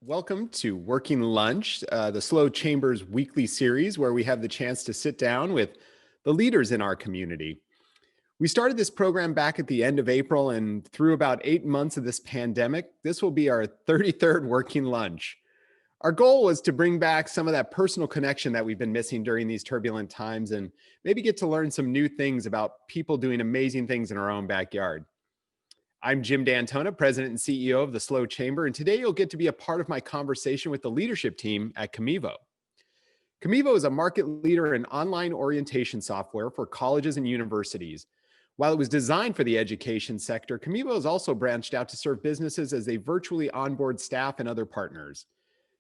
Welcome to Working Lunch, the Slow Chambers weekly series where we have the chance to sit down with the leaders in our community. We started this program back at the end of April, and through about 8 months of this pandemic, this will be our 33rd Working Lunch. Our goal was to bring back some of that personal connection that we've been missing during these turbulent times and maybe get to learn some new things about people doing amazing things in our own backyard. I'm Jim D'Antona, President and CEO of the Slow Chamber, and today you'll get to be a part of my conversation with the leadership team at Comevo. Comevo is a market leader in online orientation software for colleges and universities. While it was designed for the education sector, Comevo has also branched out to serve businesses as they virtually onboard staff and other partners.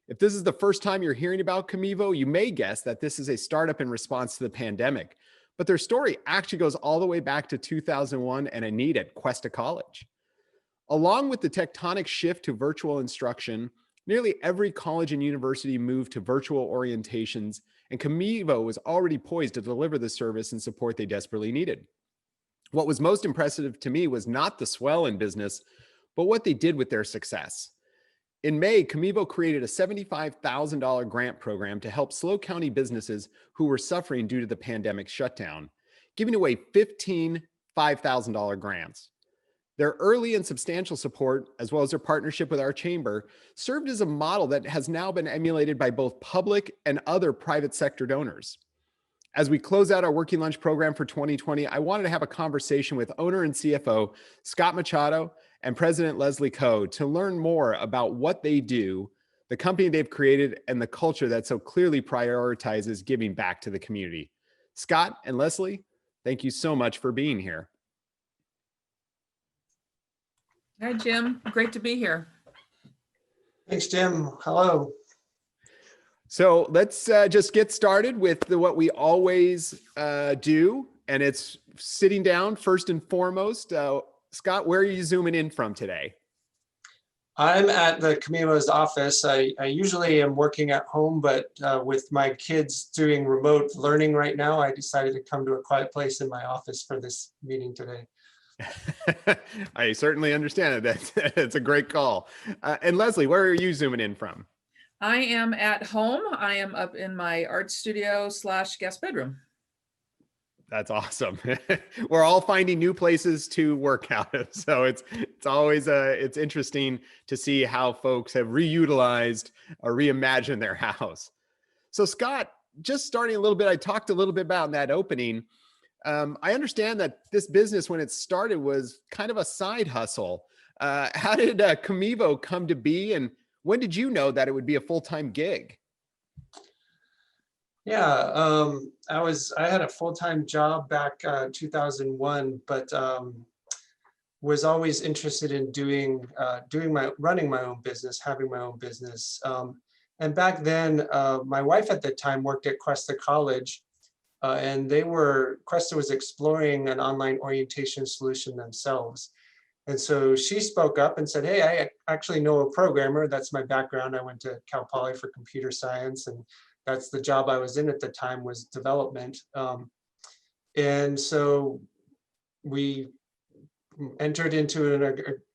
If this is the first time you're hearing about Comevo, you may guess that this is a startup in response to the pandemic, but their story actually goes all the way back to 2001 and a need at Cuesta College. Along with the tectonic shift to virtual instruction, nearly every college and university moved to virtual orientations, and Comevo was already poised to deliver the service and support they desperately needed. What was most impressive to me was not the swell in business, but what they did with their success. In May, Comevo created a $75,000 grant program to help SLO County businesses who were suffering due to the pandemic shutdown, giving away 15 $5,000 grants. Their early and substantial support, as well as their partnership with our chamber, served as a model that has now been emulated by both public and other private sector donors. As we close out our Working Lunch program for 2020, I wanted to have a conversation with owner and CFO Scott Machado and President Leslie Coe to learn more about what they do, the company they've created, and the culture that so clearly prioritizes giving back to the community. Scott and Leslie, thank you so much for being here. Hi, Jim. Great to be here. Thanks, Jim. Hello. So let's just get started with what we always do, and it's sitting down first and foremost. Scott, where are you zooming in from today? I'm at the Comevo's office. I usually am working at home, but with my kids doing remote learning right now, I decided to come to a quiet place in my office for this meeting today. I certainly understand it. That's a great call. And Leslie, where are you zooming in from? I am at home. I am up in my art studio / guest bedroom. That's awesome. We're all finding new places to work out of. So it's always it's interesting to see how folks have reutilized or reimagined their house. So Scott, just starting a little bit, I talked a little bit about in that opening. I understand that this business, when it started, was kind of a side hustle. How did Comevo come to be, and when did you know that it would be a full-time gig? Yeah, I had a full-time job back 2001, but was always interested in running my own business, having my own business. And back then, my wife at the time worked at Cuesta College. And Cuesta was exploring an online orientation solution themselves. And so she spoke up and said, hey, I actually know a programmer. That's my background. I went to Cal Poly for computer science, and that's the job I was in at the time, was development. And so we entered into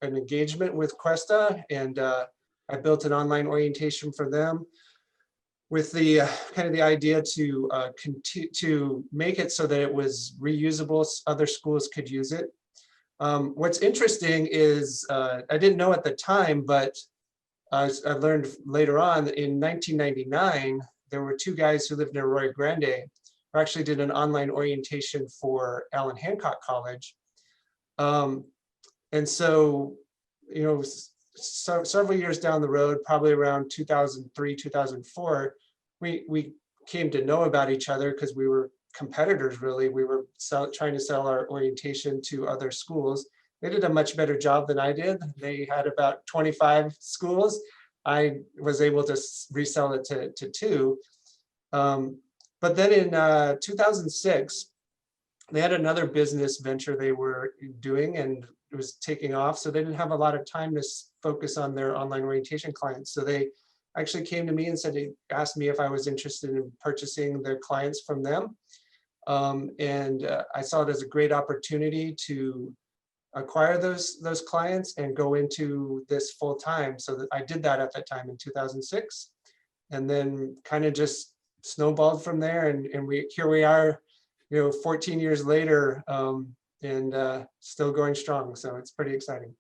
an engagement with Cuesta, and I built an online orientation for them, with the kind of the idea to make it so that it was reusable, other schools could use it. What's interesting is, I didn't know at the time, but I learned later on, in 1999, there were two guys who lived in Arroyo Grande who actually did an online orientation for Allen Hancock College. And so, several years down the road, probably around 2003, 2004, we came to know about each other because we were competitors, really. We were trying to sell our orientation to other schools. They did a much better job than I did. They had about 25 schools. I was able to resell it to two. But then in 2006, they had another business venture they were doing, and it was taking off. So they didn't have a lot of time to focus on their online orientation clients. So they actually came to me and asked me if I was interested in purchasing their clients from them. And I saw it as a great opportunity to acquire those clients and go into this full time. So that I did that at that time in 2006, and then kind of just snowballed from there. And here we are, 14 years later, and still going strong. So it's pretty exciting.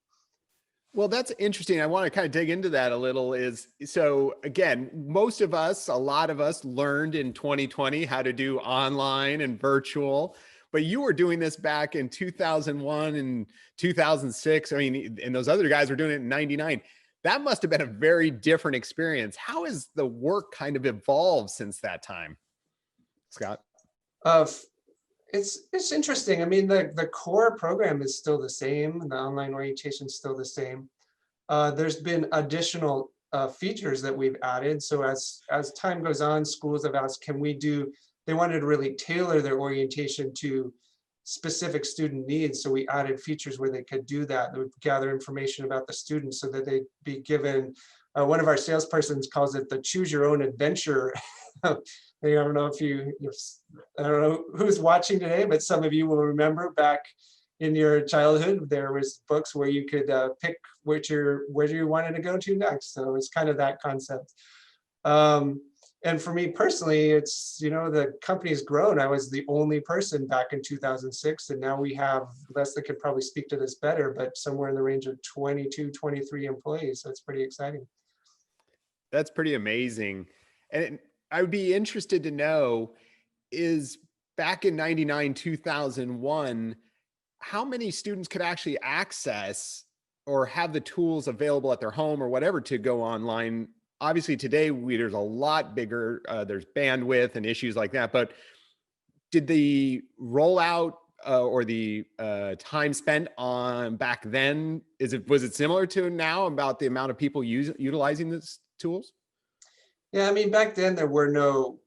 Well, that's interesting. I want to kind of dig into that a little. So again, most of us, a lot of us learned in 2020 how to do online and virtual, but you were doing this back in 2001 and 2006. I mean, and those other guys were doing it in 99. That must have been a very different experience. How has the work kind of evolved since that time, Scott? Uh, it's interesting. I mean, the core program is still the same. The online orientation is still the same. There's been additional features that we've added. So as time goes on, schools have asked, they wanted to really tailor their orientation to specific student needs. So we added features where they could do that. They would gather information about the students so that they'd be given, one of our salespersons calls it the choose your own adventure. I don't know I don't know who's watching today, but some of you will remember back in your childhood, there was books where you could pick where you wanted to go to next. So it's kind of that concept. And for me personally, it's, the company's grown. I was the only person back in 2006, and now we have, Leslie could probably speak to this better, but somewhere in the range of 22, 23 employees. So it's pretty exciting. That's pretty amazing. And I would be interested to know, is back in 99, 2001, how many students could actually access or have the tools available at their home or whatever to go online? Obviously today there's a lot bigger, there's bandwidth and issues like that, but did the rollout or the time spent on back then, was it similar to now about the amount of people utilizing these tools? Yeah, I mean, back then there were no,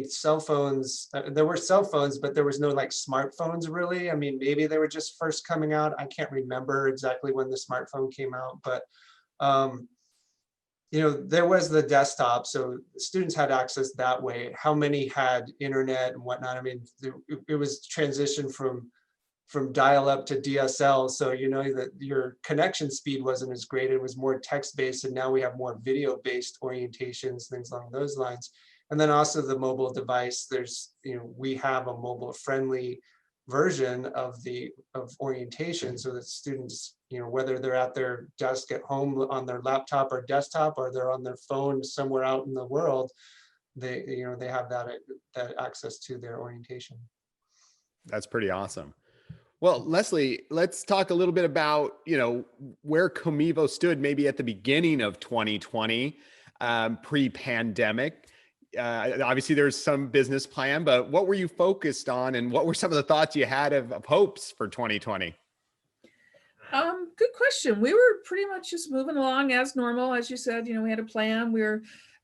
cell phones, there were cell phones, but there was no like smartphones really. I mean, maybe they were just first coming out. I can't remember exactly when the smartphone came out, but there was the desktop, so students had access that way. How many had internet and whatnot? I mean, it was transitioned from dial-up to DSL, so that your connection speed wasn't as great. It was more text-based, and now we have more video-based orientations, things along those lines. And then also the mobile device. There's, we have a mobile-friendly version of orientation, so that students, whether they're at their desk at home on their laptop or desktop, or they're on their phone somewhere out in the world, they have that access to their orientation. That's pretty awesome. Well, Leslie, let's talk a little bit about, where Comevo stood maybe at the beginning of 2020, pre-pandemic. Obviously there's some business plan, but what were you focused on, and what were some of the thoughts you had of hopes for 2020? Good question. We were pretty much just moving along as normal. As you said, we had a plan.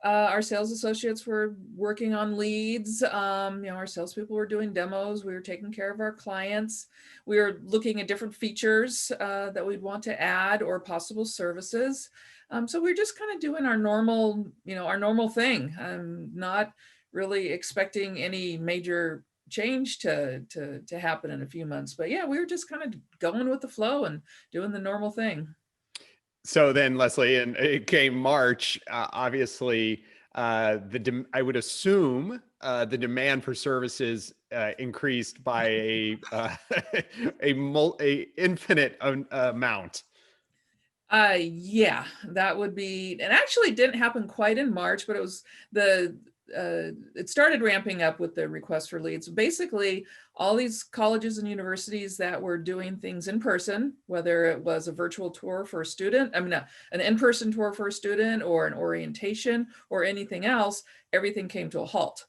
Our sales associates were working on leads. Our salespeople were doing demos. We were taking care of our clients. We were looking at different features that we'd want to add, or possible services. So we're just kind of doing our normal thing. I'm not really expecting any major change to happen in a few months, but yeah, we were just kind of going with the flow and doing the normal thing. So then, Leslie, and it came March, obviously, I would assume the demand for services increased by a infinite amount. Yeah, that would be, and actually it didn't happen quite in March, but it was it started ramping up with the request for leads. Basically, all these colleges and universities that were doing things in person, whether it was a virtual tour for a student, an in-person tour for a student, or an orientation, or anything else, everything came to a halt.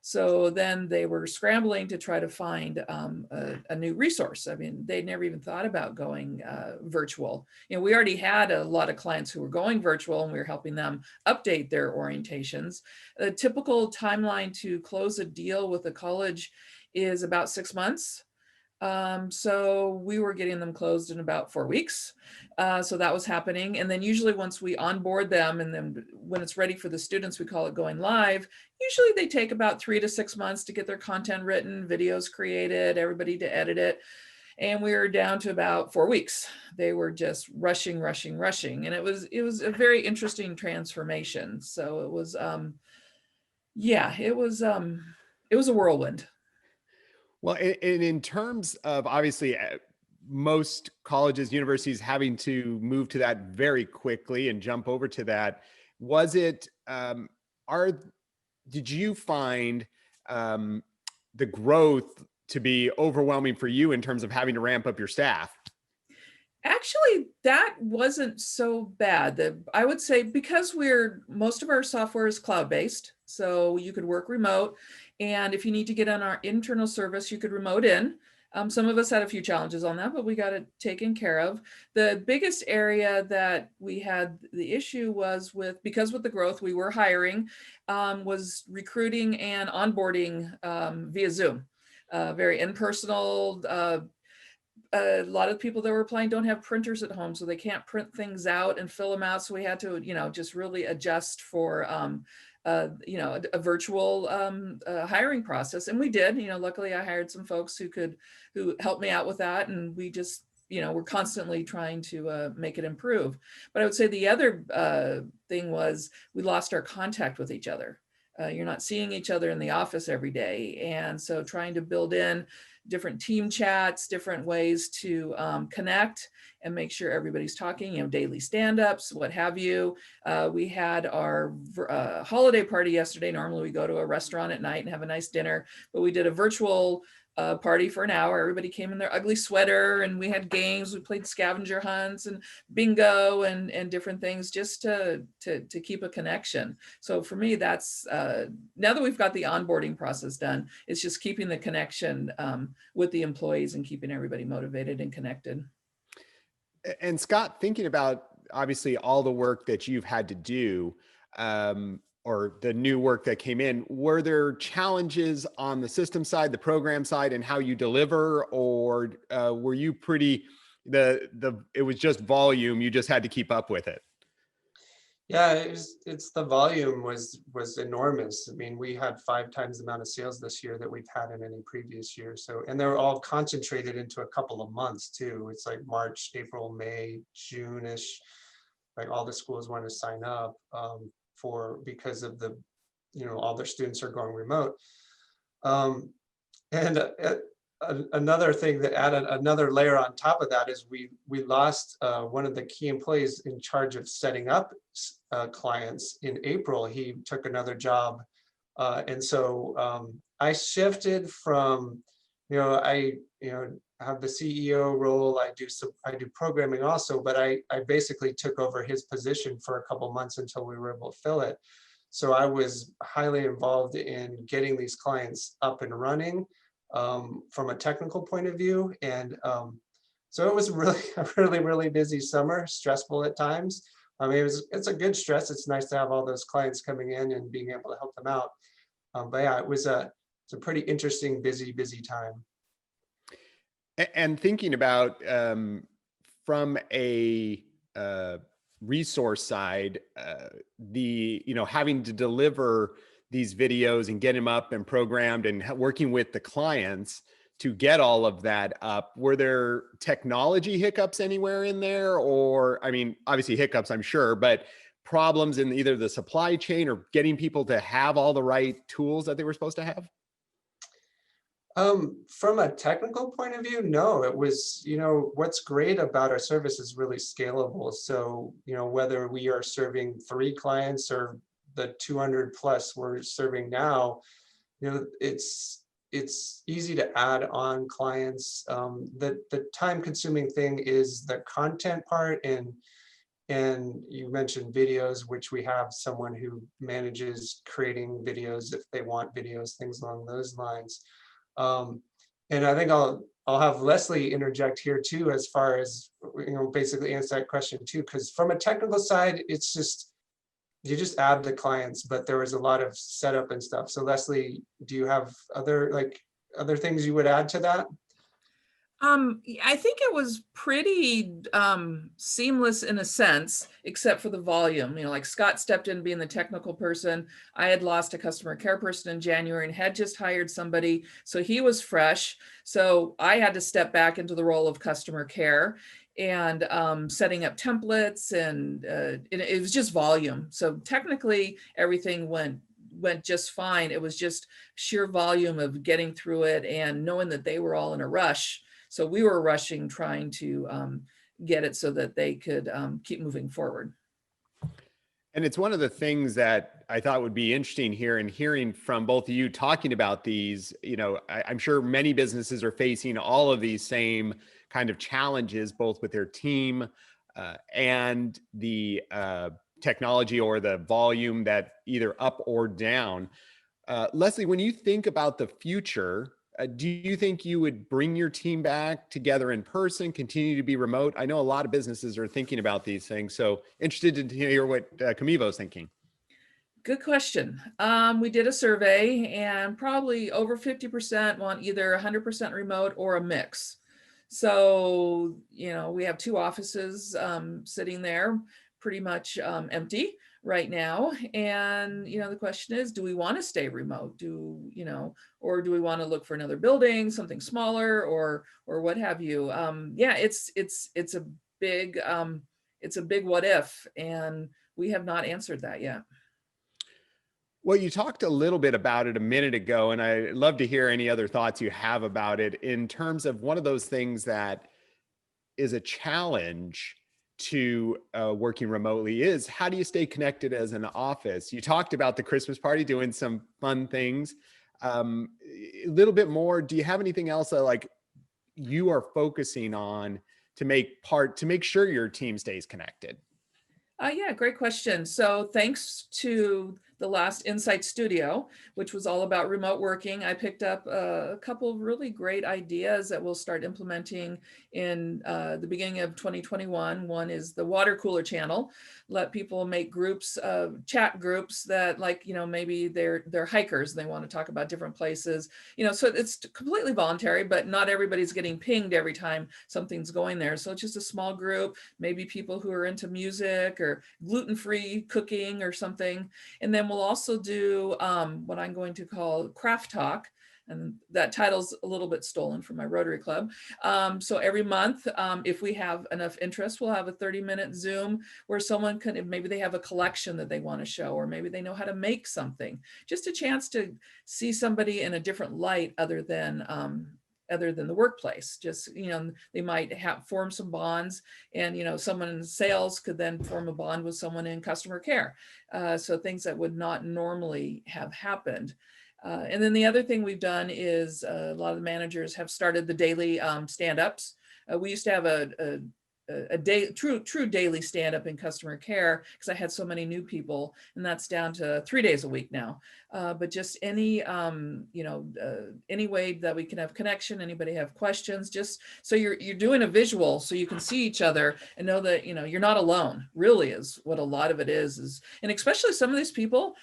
So then they were scrambling to try to find a new resource. They'd never even thought about going virtual. We already had a lot of clients who were going virtual, and we were helping them update their orientations. A typical timeline to close a deal with a college is about 6 months. So we were getting them closed in about 4 weeks. So that was happening. And then usually once we onboard them, and then when it's ready for the students, we call it going live. Usually they take about 3 to 6 months to get their content written, videos created, everybody to edit it. and we were down to about 4 weeks. They were just rushing, rushing, rushing. And it was a very interesting transformation. So it was, yeah, it was a whirlwind. Well, and in terms of obviously most colleges, universities having to move to that very quickly and jump over to that, was it, did you find the growth to be overwhelming for you in terms of having to ramp up your staff? Actually, that wasn't so bad. I would say because most of our software is cloud-based, so you could work remote. And if you need to get on our internal service, you could remote in. Some of us had a few challenges on that, but we got it taken care of. The biggest area that we had the issue was because with the growth we were hiring, was recruiting and onboarding via Zoom. Very impersonal. A lot of people that were applying don't have printers at home, so they can't print things out and fill them out. So we had to, just really adjust for, a virtual hiring process. And we did, luckily I hired some folks who helped me out with that. And we just, we're constantly trying to make it improve. But I would say the other thing was we lost our contact with each other. You're not seeing each other in the office every day. And so trying to build in different team chats, different ways to connect and make sure everybody's talking, daily stand-ups, what have you. We had our holiday party yesterday. Normally we go to a restaurant at night and have a nice dinner, but we did a virtual party for an hour. Everybody came in their ugly sweater and we had games. We played scavenger hunts and bingo and different things just to keep a connection. So for me, that's now that we've got the onboarding process done, it's just keeping the connection with the employees and keeping everybody motivated and connected. And Scott, thinking about obviously all the work that you've had to do, or the new work that came in, were there challenges on the system side, the program side, and how you deliver, or were you pretty, it was just volume, you just had to keep up with it? Yeah, it's the volume was enormous. I mean, we had 5 times the amount of sales this year that we've had in any previous year. So, and they were all concentrated into a couple of months too. It's like March, April, May, June-ish. Like all the schools want to sign up because of the, all their students are going remote. And another thing that added another layer on top of that is we lost one of the key employees in charge of setting up clients in April. He took another job. And so I shifted from, I have the CEO role. I do programming also, but I basically took over his position for a couple months until we were able to fill it. So I was highly involved in getting these clients up and running from a technical point of view. And so it was really a really busy summer, stressful at times. I mean, it's a good stress. It's nice to have all those clients coming in and being able to help them out. But yeah, it's a pretty interesting, busy time. And thinking about from a resource side, having to deliver these videos and get them up and programmed and working with the clients to get all of that up, were there technology hiccups anywhere in there? Or, I mean, obviously hiccups, I'm sure, but problems in either the supply chain or getting people to have all the right tools that they were supposed to have? From a technical point of view, no, it was, what's great about our service is really scalable. So, whether we are serving 3 clients or the 200 plus we're serving now, it's easy to add on clients. The time consuming thing is the content part, and you mentioned videos, which we have someone who manages creating videos if they want videos, things along those lines. And I think I'll have Leslie interject here too, as far as, basically answer that question too, because from a technical side, it's just, you just add the clients, but there was a lot of setup and stuff. So Leslie, do you have other things you would add to that? I think it was pretty seamless in a sense, except for the volume. You know, like Scott stepped in being the technical person. I had lost a customer care person in January and had just hired somebody, so he was fresh. So I had to step back into the role of customer care and setting up templates, and it was just volume. So technically, everything went just fine. It was just sheer volume of getting through it and knowing that they were all in a rush. So we were rushing, trying to get it so that they could keep moving forward. And it's one of the things that I thought would be interesting here, and hearing from both of you talking about these. You know, I'm sure many businesses are facing all of these same kind of challenges, both with their team and the technology or the volume that either up or down. Leslie, when you think about the future, do you think you would bring your team back together in person, continue to be remote? I know a lot of businesses are thinking about these things, so interested to hear what Comevo is thinking. Good question. We did a survey, and probably over 50% want either 100% remote or a mix. So, you know, we have 2 offices sitting there pretty much empty right now. And, you know, the question is, do we want to stay remote? Or do we want to look for another building, something smaller, or what have you? Yeah, it's a big what if, and we have not answered that yet. Well, you talked a little bit about it a minute ago, and I'd love to hear any other thoughts you have about it in terms of one of those things that is a challenge to working remotely is, how do you stay connected as an office? You talked about the Christmas party, doing some fun things. A little bit more, do you have anything else that like you are focusing on to make sure your team stays connected? Yeah, great question. So thanks to the last Insight Studio, which was all about remote working, I picked up a couple of really great ideas that we'll start implementing in the beginning of 2021. One is the water cooler channel. Let people make groups, chat groups that, like, you know, maybe they're hikers and they want to talk about different places. You know, so it's completely voluntary, but not everybody's getting pinged every time something's going there. So it's just a small group, maybe people who are into music or gluten-free cooking or something. And then we'll also do what I'm going to call craft talk. And that title's a little bit stolen from my Rotary Club. So every month, if we have enough interest, we'll have a 30-minute Zoom where someone can, maybe they have a collection that they want to show, or maybe they know how to make something. Just a chance to see somebody in a different light other than the workplace. Just, you know, they might form some bonds, and, you know, someone in sales could then form a bond with someone in customer care. So things that would not normally have happened. And then the other thing we've done is a lot of the managers have started the daily stand-ups. We used to have a true daily stand-up in customer care because I had so many new people, and that's down to 3 days a week now. But just any way that we can have connection, anybody have questions, just so you're doing a visual so you can see each other and know that, you know, you're not alone, really, is what a lot of it is. And especially some of these people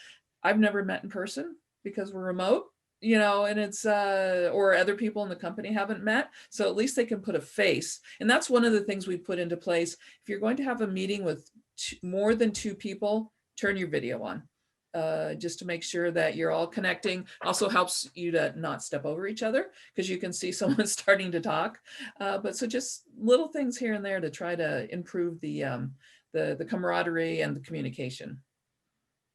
I've never met in person because we're remote, you know, and it's or other people in the company haven't met, so at least they can put a face. And that's one of the things we put into place. If you're going to have a meeting with more than 2 people, turn your video on, just to make sure that you're all connecting. Also helps you to not step over each other because you can see someone starting to talk. But so just little things here and there to try to improve the camaraderie and the communication.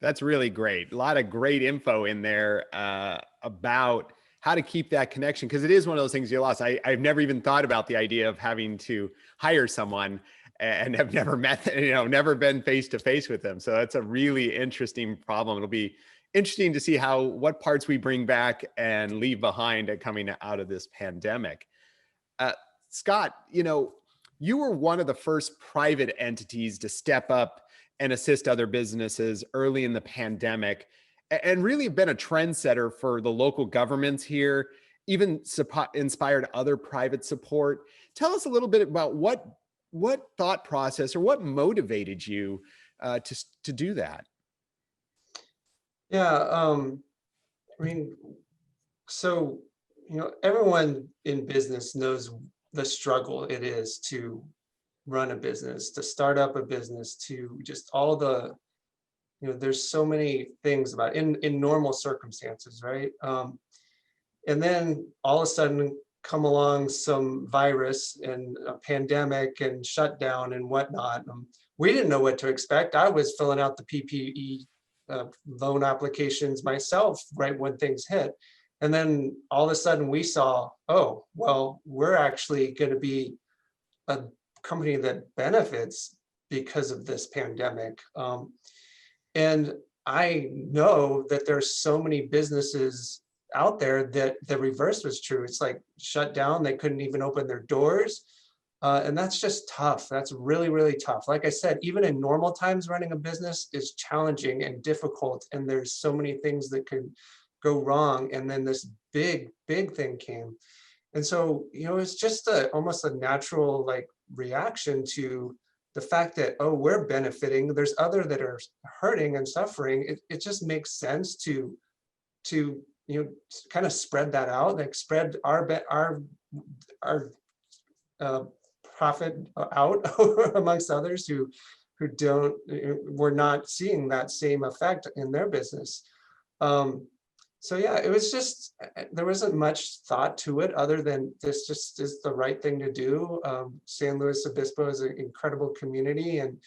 That's really great. A lot of great info in there about how to keep that connection, because it is one of those things you lost. I've never even thought about the idea of having to hire someone and have never met, never been face to face with them. So that's a really interesting problem. It'll be interesting to see what parts we bring back and leave behind coming out of this pandemic. Scott, you were one of the first private entities to step up and assist other businesses early in the pandemic, and really been a trendsetter for the local governments here, even inspired other private support. Tell us a little bit about what thought process or what motivated you to do that. Yeah, I mean, so, everyone in business knows the struggle it is to run a business, to start up a business, to just all the, there's so many things about in normal circumstances, right? And then all of a sudden come along some virus and a pandemic and shutdown and whatnot. We didn't know what to expect. I was filling out the PPE loan applications myself right when things hit. And then all of a sudden we saw, oh, well, we're actually going to be a company that benefits because of this pandemic. And I know that there's so many businesses out there that the reverse was true. It's like shut down, they couldn't even open their doors. And that's just tough. That's really, really tough. Like I said, even in normal times, running a business is challenging and difficult. And there's so many things that could go wrong. And then this big, big thing came. And so, it's just almost a natural like reaction to the fact that, oh, we're benefiting. There's other that are hurting and suffering. It just makes sense to kind of spread that out, like spread our profit out amongst others who were not seeing that same effect in their business. So yeah, it was just, there wasn't much thought to it other than this just is the right thing to do. San Luis Obispo is an incredible community and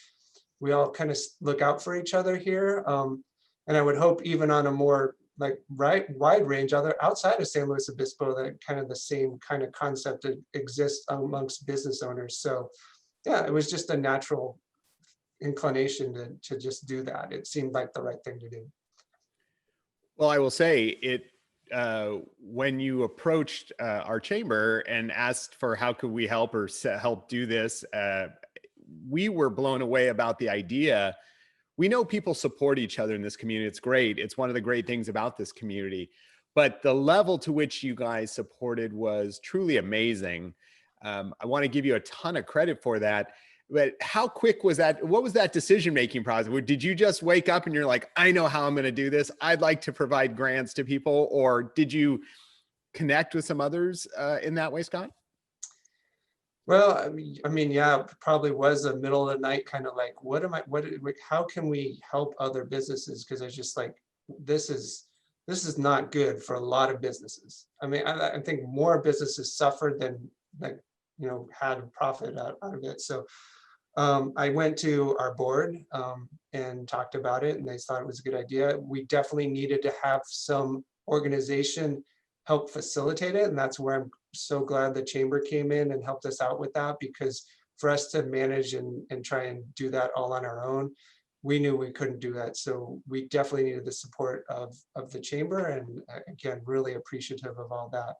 we all kind of look out for each other here. And I would hope even on a more like wide range outside of San Luis Obispo, that kind of the same kind of concept that exists amongst business owners. So yeah, it was just a natural inclination to just do that. It seemed like the right thing to do. Well, I will say it, when you approached our chamber and asked for how could we help or help do this, we were blown away about the idea. We know people support each other in this community. It's great. It's one of the great things about this community. But the level to which you guys supported was truly amazing. I want to give you a ton of credit for that. But how quick was that? What was that decision-making process? Did you just wake up and you're like, I know how I'm going to do this. I'd like to provide grants to people. Or did you connect with some others in that way, Scott? Well, I mean, yeah, it probably was a middle of the night kind of like, how can we help other businesses? Because I was just like, this is not good for a lot of businesses. I mean, I think more businesses suffered than like, had a profit out of it. So I went to our board and talked about it and they thought it was a good idea. We definitely needed to have some organization help facilitate it. And that's where I'm so glad the chamber came in and helped us out with that, because for us to manage and try and do that all on our own, we knew we couldn't do that. So we definitely needed the support of the chamber, and again, really appreciative of all that.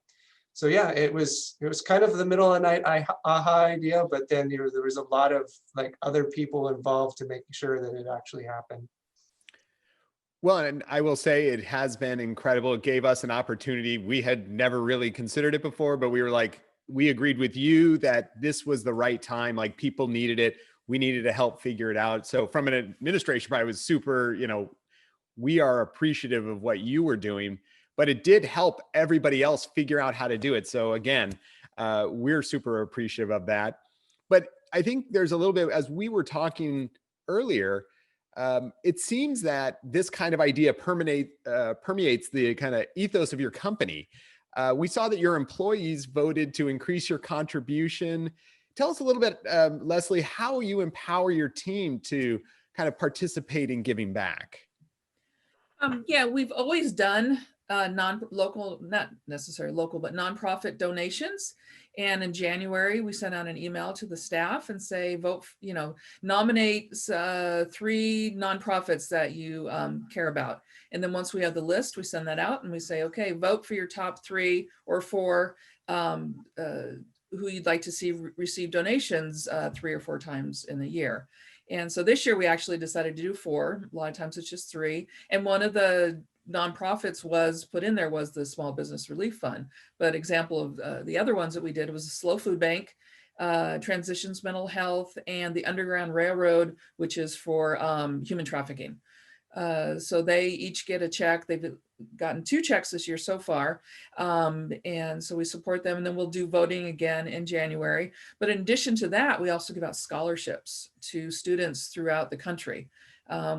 So yeah, it was kind of the middle of the night aha idea, but then there was a lot of like other people involved to make sure that it actually happened. Well, and I will say it has been incredible. It gave us an opportunity. We had never really considered it before, but we were like, we agreed with you that this was the right time. Like people needed it. We needed to help figure it out. So from an administration, I was super, we are appreciative of what you were doing, but it did help everybody else figure out how to do it. So again, we're super appreciative of that. But I think there's a little bit, as we were talking earlier, it seems that this kind of idea permeates the kind of ethos of your company. We saw that your employees voted to increase your contribution. Tell us a little bit, Leslie, how you empower your team to kind of participate in giving back. Yeah, we've always done non-local, not necessarily local, but nonprofit donations. And in January, we sent out an email to the staff and say, vote, nominate 3 nonprofits that you care about. And then once we have the list, we send that out and we say, okay, vote for your top 3 or 4 who you'd like to see receive donations 3 or 4 times in the year. And so this year we actually decided to do 4. A lot of times it's just 3. And one of the nonprofits was put in there was the Small Business Relief Fund. But example of the other ones that we did was the Slow Food Bank, Transitions Mental Health, and the Underground Railroad, which is for human trafficking. So they each get a check. They've gotten 2 checks this year so far. And so we support them, and then we'll do voting again in January. But in addition to that, we also give out scholarships to students throughout the country.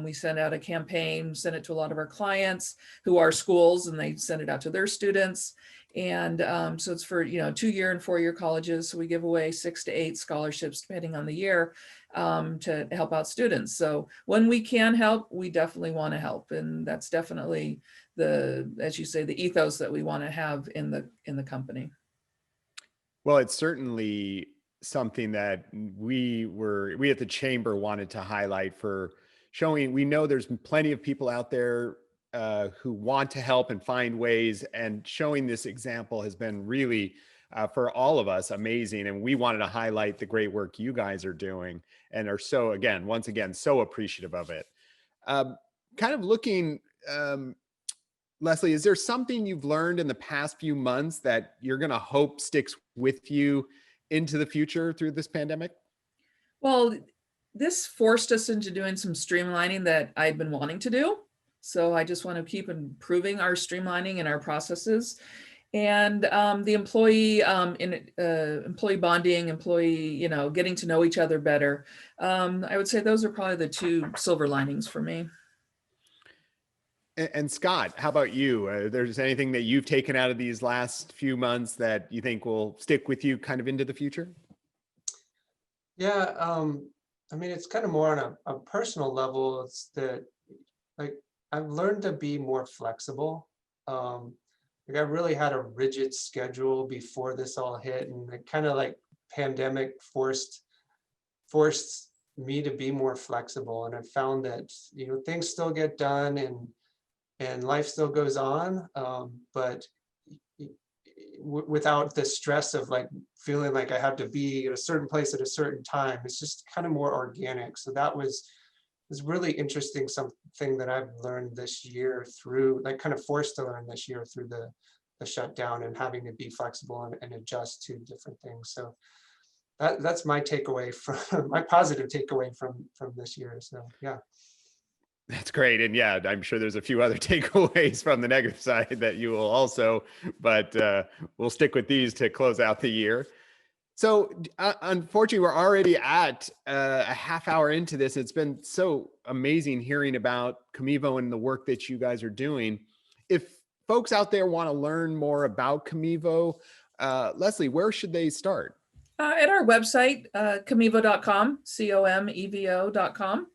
We send out a campaign, send it to a lot of our clients who are schools, and they send it out to their students. And so it's for, 2-year and 4-year colleges. So we give away 6 to 8 scholarships, depending on the year, to help out students. So when we can help, we definitely want to help. And that's definitely as you say, the ethos that we want to have in the company. Well, it's certainly something that we at the Chamber wanted to highlight for showing. We know there's plenty of people out there who want to help and find ways, and showing this example has been really, for all of us, amazing. And we wanted to highlight the great work you guys are doing and are so, once again, so appreciative of it. Kind of looking, Leslie, is there something you've learned in the past few months that you're going to hope sticks with you into the future through this pandemic? Well, this forced us into doing some streamlining that I've been wanting to do. So I just want to keep improving our streamlining and our processes. And the employee employee bonding, getting to know each other better. I would say those are probably the 2 silver linings for me. And Scott, how about you? There's anything that you've taken out of these last few months that you think will stick with you kind of into the future? Yeah, I mean, it's kind of more on a personal level. It's that, like, I've learned to be more flexible. Like, I really had a rigid schedule before this all hit, and it kind of, like, pandemic forced me to be more flexible. And I found that, things still get done, and life still goes on, but without the stress of, like, feeling like I have to be at a certain place at a certain time. It's just kind of more organic. So that was really interesting, something that I've learned this year through, like, kind of forced to learn this year through the shutdown, and having to be flexible and adjust to different things. So that's my takeaway from my positive takeaway from this year. So yeah. That's great. And yeah, I'm sure there's a few other takeaways from the negative side that you will also, but we'll stick with these to close out the year. So unfortunately, we're already at a half hour into this. It's been so amazing hearing about Comevo and the work that you guys are doing. If folks out there want to learn more about Comevo, Leslie, where should they start? At our website, comevo.com, comevo.com.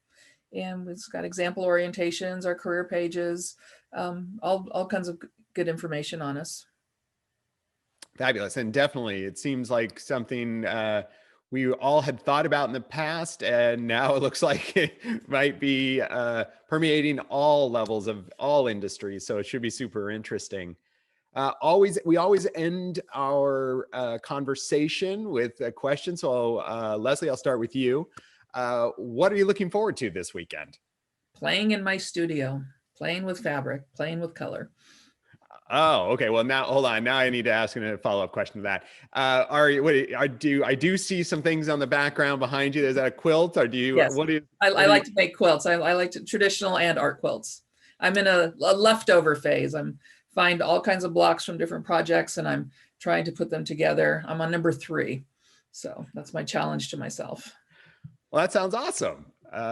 And it's got example orientations, our career pages, all kinds of good information on us. Fabulous. And definitely, it seems like something we all had thought about in the past, and now it looks like it might be permeating all levels of all industries. So it should be super interesting. We always end our conversation with a question. So Leslie, I'll start with you. What are you looking forward to this weekend? Playing in my studio, playing with fabric, playing with color. Oh, okay. Well, now hold on. Now I need to ask a follow-up question to that. I do see some things on the background behind you. Is that a quilt, or do you? Yes. What do you? I like to make quilts. I like traditional and art quilts. I'm in a leftover phase. I'm find all kinds of blocks from different projects, and I'm trying to put them together. I'm on number 3, so that's my challenge to myself. Well, that sounds awesome.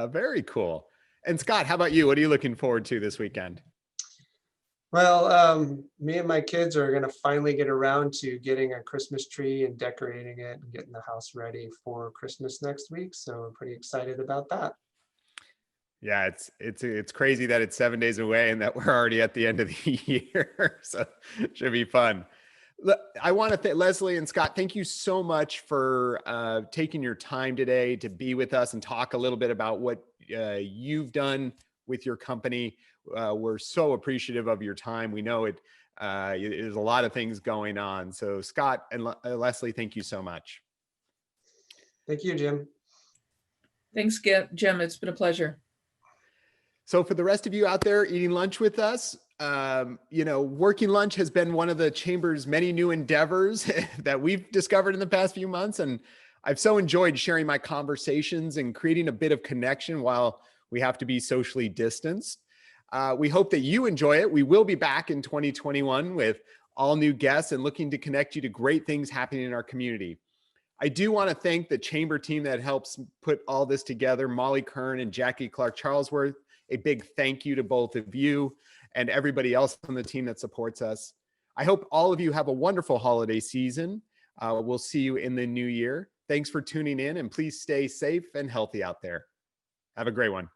Very cool. And Scott, how about you? What are you looking forward to this weekend? Well, me and my kids are going to finally get around to getting a Christmas tree and decorating it and getting the house ready for Christmas next week. So we're pretty excited about that. Yeah, it's crazy that it's 7 days away and that we're already at the end of the year. So it should be fun. I want to thank Leslie and Scott. Thank you so much for taking your time today to be with us and talk a little bit about what you've done with your company. We're so appreciative of your time. We know there's a lot of things going on. So Scott and Leslie, thank you so much. Thank you, Jim. Thanks, Jim. It's been a pleasure. So for the rest of you out there eating lunch with us, working lunch has been one of the Chamber's many new endeavors that we've discovered in the past few months. And I've so enjoyed sharing my conversations and creating a bit of connection while we have to be socially distanced. We hope that you enjoy it. We will be back in 2021 with all new guests and looking to connect you to great things happening in our community. I do want to thank the chamber team that helps put all this together, Molly Kern and Jackie Clark Charlesworth. A big thank you to both of you and everybody else on the team that supports us. I hope all of you have a wonderful holiday season. We'll see you in the new year. Thanks for tuning in, and please stay safe and healthy out there. Have a great one.